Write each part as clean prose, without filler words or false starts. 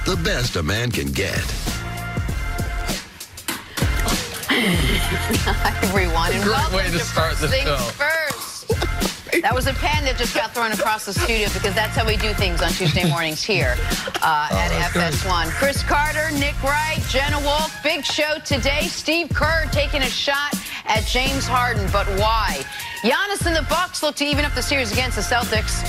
the best a man can get. Everyone, and Great way to start the show. First. That was a pen that just got thrown across the studio because that's how we do things on Tuesday mornings here at FS1. Chris Carter, Nick Wright, Jenna Wolf, big show today. Steve Kerr taking a shot at James Harden, but why? Giannis and the Bucks look to even up the series against the Celtics.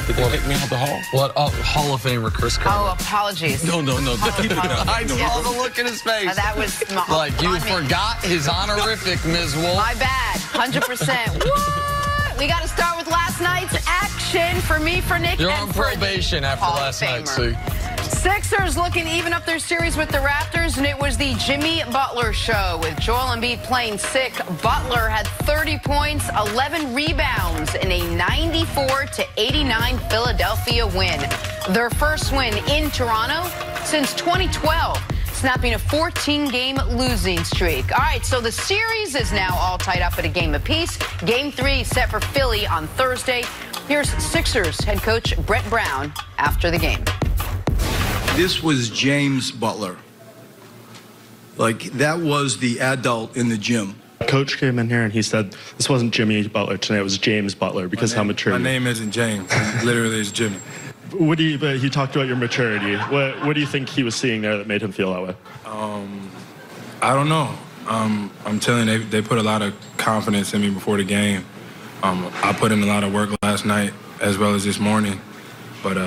Did they take me out the hall? What? Oh, Hall of Famer Chris Carter. Oh, apologies. No. Keep it down. I saw the look in his face. That was like you forgot his honorific, Ms. Wolf. My bad. 100%. What? We got to start with last night's action for me, for Nick, You're and on for probation after last night, see. Sixers looking even up their series with the Raptors, and it was the Jimmy Butler show with Joel Embiid playing sick. Butler had 30 points, 11 rebounds in a 94-89 Philadelphia win. Their first win in Toronto since 2012, snapping a 14-game losing streak. All right, so the series is now all tied up at a game apiece. Game 3 set for Philly on Thursday. Here's Sixers head coach Brett Brown after the game. This was James Butler. Like, that was the adult in the gym. Coach came in here and he said, this wasn't Jimmy Butler tonight, it was James Butler, because how mature. My name isn't James. Literally, it's Jimmy. What do you, he talked about your maturity. What do you think he was seeing there that made him feel that way? I don't know. I'm telling you, they put a lot of confidence in me before the game. I put in a lot of work last night as well as this morning. But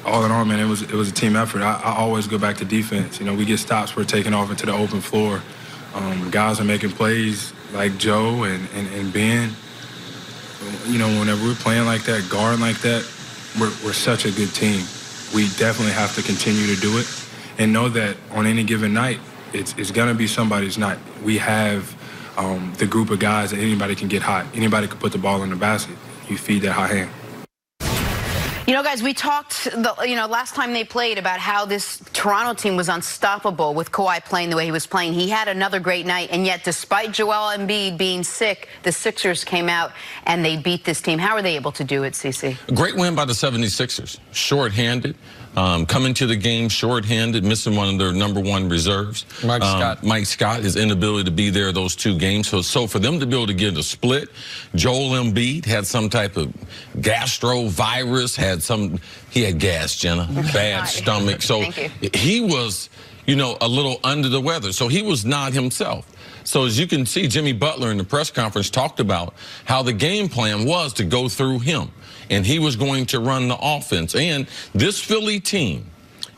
all in all, man, it was a team effort. I always go back to defense. You know, we get stops, we're taking off into the open floor. Guys are making plays like Joe and Ben. You know, whenever we're playing like that, guarding like that, we're such a good team. We definitely have to continue to do it and know that on any given night, it's going to be somebody's night. We have the group of guys that anybody can get hot. Anybody can put the ball in the basket. You feed that hot hand. You know, guys, we talked, last time they played about how this Toronto team was unstoppable with Kawhi playing the way he was playing. He had another great night, and yet despite Joel Embiid being sick, the Sixers came out and they beat this team. How were they able to do it, CC? A great win by the 76ers. Short-handed. Coming to the game short-handed, missing one of their #1 reserves. Mike Scott, his inability to be there those 2 games. So for them to be able to get a split, Joel Embiid had some type of gastrovirus, he had gas, Jenna, bad stomach. So he was, a little under the weather. So he was not himself. So as you can see, Jimmy Butler in the press conference talked about how the game plan was to go through him. And he was going to run the offense. And this Philly team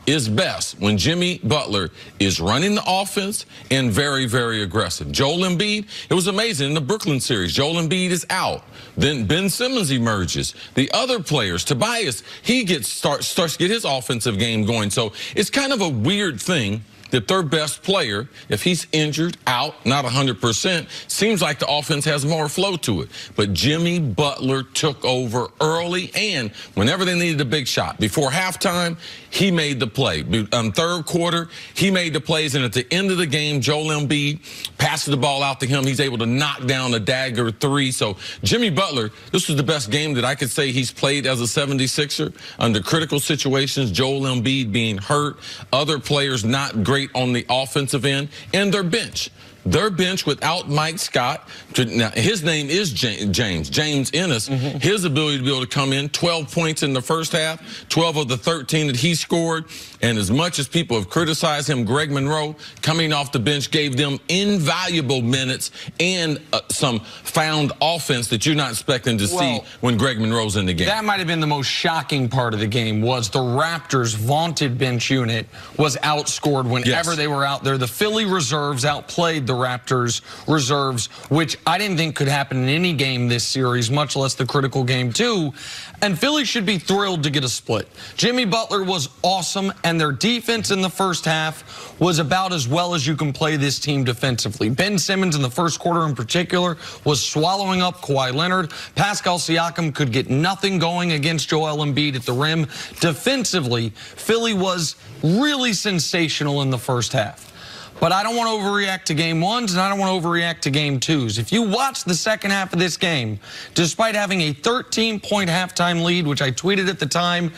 is best when Jimmy Butler is running the offense and very, very aggressive. Joel Embiid, it was amazing in the Brooklyn series. Joel Embiid is out. Then Ben Simmons emerges. The other players, Tobias, he starts to get his offensive game going. So it's kind of a weird thing that their best player, if he's injured, out, not 100%, seems like the offense has more flow to it. But Jimmy Butler took over early, and whenever they needed a big shot, before halftime, he made the play. Third quarter, he made the plays, and at the end of the game, Joel Embiid passes the ball out to him. He's able to knock down a dagger 3. So Jimmy Butler, this was the best game that I could say he's played as a 76er under critical situations. Joel Embiid being hurt, other players not great on the offensive end, and their bench. Their bench without Mike Scott, now his name is James Ennis, his ability to be able to come in, 12 points in the first half, 12 of the 13 that he scored, and as much as people have criticized him, Greg Monroe, coming off the bench, gave them invaluable minutes and some found offense that you're not expecting to see when Greg Monroe's in the game. That might have been the most shocking part of the game, was the Raptors' vaunted bench unit was outscored whenever they were out there. The Philly reserves outplayed the Raptors reserves, which I didn't think could happen in any game this series, much less the critical game too. And Philly should be thrilled to get a split. Jimmy Butler was awesome, and their defense in the first half was about as well as you can play this team defensively. Ben Simmons in the first quarter in particular was swallowing up Kawhi Leonard. Pascal Siakam could get nothing going against Joel Embiid at the rim. Defensively, Philly was really sensational in the first half. But I don't want to overreact to game ones, and I don't want to overreact to game twos. If you watch the second half of this game, despite having a 13-point halftime lead, which I tweeted at the time,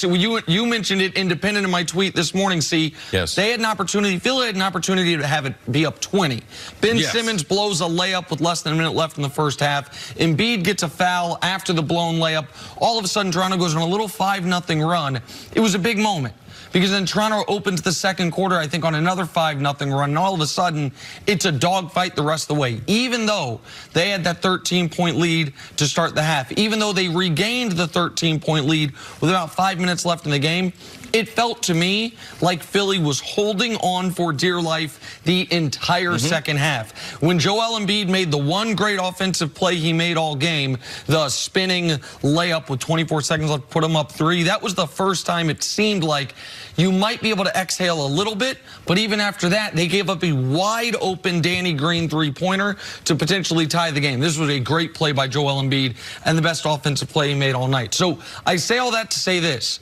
you mentioned it independent of my tweet this morning, Yes. They had an opportunity, Philly had an opportunity to have it be up 20. Ben Simmons blows a layup with less than a minute left in the first half. Embiid gets a foul after the blown layup. All of a sudden, Toronto goes on a little 5-0 run. It was a big moment. Because then Toronto opens the second quarter, I think, on another 5-0 run. And all of a sudden, it's a dogfight the rest of the way. Even though they had that 13-point lead to start the half, even though they regained the 13-point lead with about 5 minutes left in the game, it felt to me like Philly was holding on for dear life the entire second half. When Joel Embiid made the one great offensive play he made all game, the spinning layup with 24 seconds left, put him up 3, that was the first time it seemed like you might be able to exhale a little bit, but even after that, they gave up a wide open Danny Green three-pointer to potentially tie the game. This was a great play by Joel Embiid and the best offensive play he made all night. So I say all that to say this.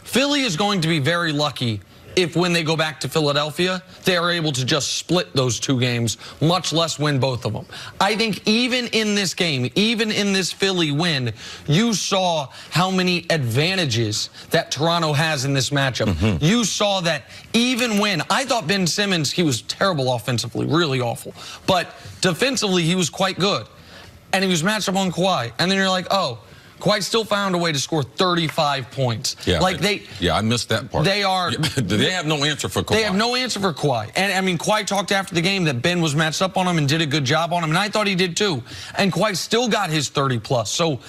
Philly is going to be very lucky if when they go back to Philadelphia, they are able to just split those two games, much less win both of them. I think even in this game, even in this Philly win, you saw how many advantages that Toronto has in this matchup. You saw that even when, I thought Ben Simmons, he was terrible offensively, really awful, but defensively he was quite good. And he was matched up on Kawhi. And then you're like, oh, Kawhi still found a way to score 35 points. Yeah, I missed that part. They have no answer for Kawhi. They have no answer for Kawhi. And, I mean, Kawhi talked after the game that Ben was matched up on him and did a good job on him, and I thought he did too. And Kawhi still got his 30-plus. So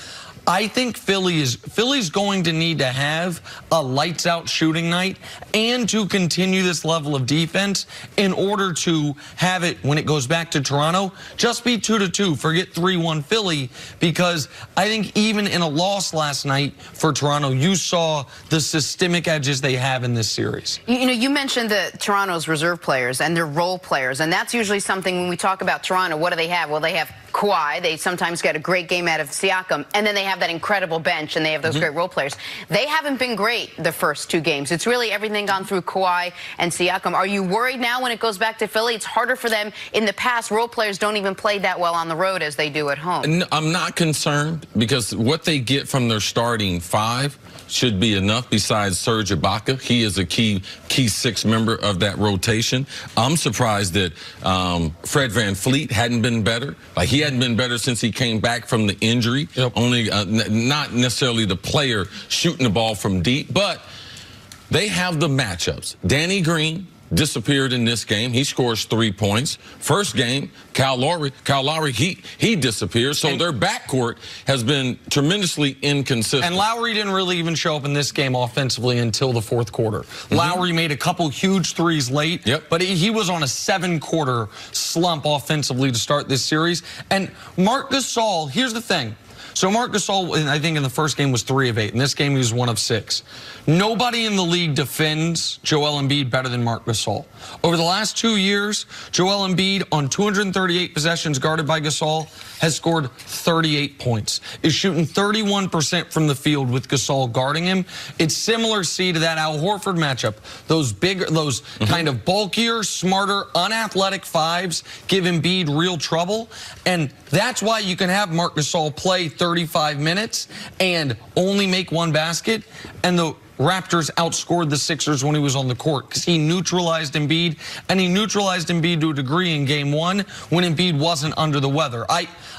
I think Philly's going to need to have a lights-out shooting night and to continue this level of defense in order to have it, when it goes back to Toronto, just be 2-2. Forget 3-1 Philly, because I think even in a loss last night for Toronto, you saw the systemic edges they have in this series. You know, you mentioned the Toronto's reserve players and their role players, and that's usually something when we talk about Toronto, what do they have? Well, they have Kawhi. They sometimes get a great game out of Siakam, and then they have that incredible bench, and they have those great role players. They haven't been great the first two games. It's really everything gone through Kawhi and Siakam. Are you worried now when it goes back to Philly? It's harder for them. In the past, role players don't even play that well on the road as they do at home. No, I'm not concerned, because what they get from their starting five should be enough. Besides Serge Ibaka, he is a key 6 member of that rotation. I'm surprised that Fred VanVleet hadn't been better. Like, he hadn't been better since he came back from the injury. Only not necessarily the player shooting the ball from deep, but they have the matchups. Danny Green disappeared in this game. He scores 3 points. First game, Kyle Lowry, he disappeared. So their backcourt has been tremendously inconsistent. And Lowry didn't really even show up in this game offensively until the fourth quarter. Lowry made a couple huge threes late, but he was on a 7-quarter slump offensively to start this series. And Marc Gasol, here's the thing. So Marc Gasol, I think in the first game, was 3 of 8. In this game, he was 1 of 6. Nobody in the league defends Joel Embiid better than Marc Gasol. Over the last 2 years, Joel Embiid, on 238 possessions guarded by Gasol, has scored 38 points. Is shooting 31% from the field with Gasol guarding him. It's similar, to that Al Horford matchup. Those bigger, those kind of bulkier, smarter, unathletic fives give Embiid real trouble. And that's why you can have Marc Gasol play 35 minutes and only make 1 basket. And the Raptors outscored the Sixers when he was on the court, because he neutralized Embiid, and he neutralized Embiid to a degree in game 1 when Embiid wasn't under the weather.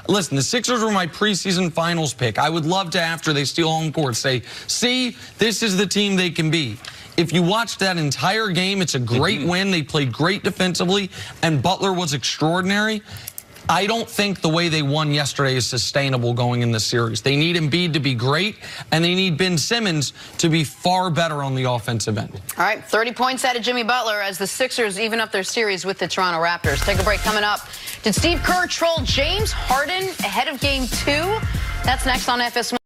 Listen, the Sixers were my preseason finals pick. I would love to, after they steal home court, say, see, this is the team they can be. If you watch that entire game, it's a great win. They played great defensively, and Butler was extraordinary. I don't think the way they won yesterday is sustainable going in the series. They need Embiid to be great, and they need Ben Simmons to be far better on the offensive end. All right, 30 points out of Jimmy Butler as the Sixers even up their series with the Toronto Raptors. Take a break. Coming up, did Steve Kerr troll James Harden ahead of Game 2? That's next on FS1.